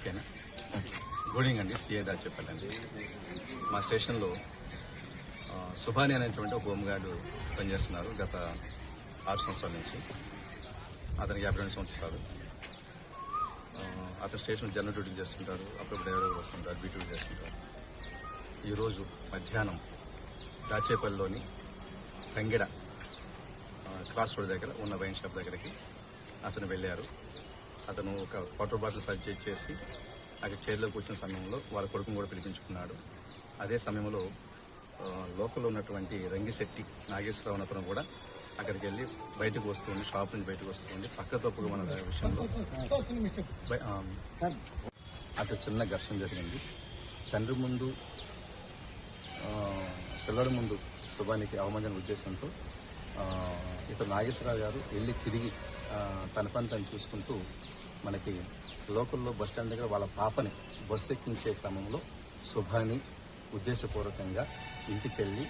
ఓకేనా. Good evening అండి, CI దాచేపల్లండి. మా స్టేషన్లో సుభాని అనేటువంటి ఒక హోంగార్డు పనిచేస్తున్నారు గత 6 సంవత్సరాల నుంచి. అతనికి 52 సంవత్సరాలు. అతను స్టేషన్ జనరల్ డ్యూటీ చేస్తుంటారు, అప్పుడు డ్రైవర్ వస్తుంటారు, డ్యూటీ చేస్తుంటారు. ఈరోజు మధ్యాహ్నం దాచేపల్లిలోని తంగిడ క్రాస్ రోడ్ దగ్గర ఉన్న వైన్ షాప్ దగ్గరికి అతను వెళ్ళారు. అతను ఒక వాటర్ బాటిల్ పర్చేజ్ చేసి అక్కడ చైర్లోకి వచ్చిన సమయంలో వాళ్ళ కొడుకుని కూడా పిలిపించుకున్నాడు. అదే సమయంలో లోకల్లో ఉన్నటువంటి రంగిశెట్టి నాగేశ్వరరావు అతను కూడా అక్కడికి వెళ్ళి బయటకు వస్తుంది, షాప్ నుంచి బయటకు వస్తుంది. పక్క తప్పుగా మన విషయంలో అటు చిన్న ఘర్షణ జరిగింది. తండ్రి ముందు పిల్లల ముందు శుభానికి అవమాన ఉద్దేశంతో ఇతను నాగేశ్వరరావు గారు వెళ్ళి తిరిగి తన పని తను చూసుకుంటూ మనకి లోకల్లో బస్టాండ్ దగ్గర వాళ్ళ పాపని బస్సు ఎక్కించే క్రమంలో శుభాని ఉద్దేశపూర్వకంగా ఇంటికి వెళ్ళి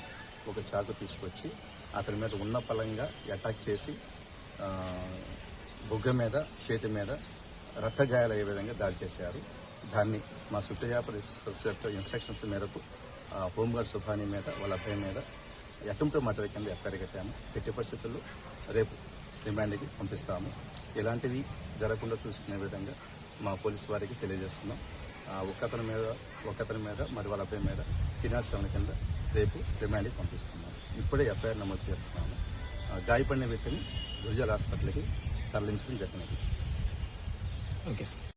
ఒక చాకు తీసుకొచ్చి అతని మీద ఉన్న పలంగా అటాక్ చేసి బుగ్గ మీద చేతి మీద రక్తగాయాలయ్యే విధంగా దాడి చేశారు. దాన్ని మా సుప్రీంకోర్టు ఇన్స్ట్రక్షన్స్ మేరకు హోంగార్డ్ శుభాని మీద వాళ్ళ అబ్బాయి మీద అటెంప్ట్ మర్డర్ కింద ఎఫ్ఐఆర్ కట్టాము. ఎట్టి పరిస్థితుల్లో రేపు రిమాండ్కి పంపిస్తాము. ఇలాంటివి జరగకుండా చూసుకునే విధంగా మా పోలీసు వారికి తెలియజేస్తున్నాం. ఒకతని మీద మరి వాళ్ళ అబ్బాయి మీద 307 కింద రేపు రిమాండ్కి పంపిస్తున్నాం. ఇప్పుడే ఎఫ్ఐఆర్ నమోదు చేస్తున్నాము. గాయపడిన వ్యక్తిని గురిజాల హాస్పిటల్కి తరలించడం జరిగినది. Okay sir.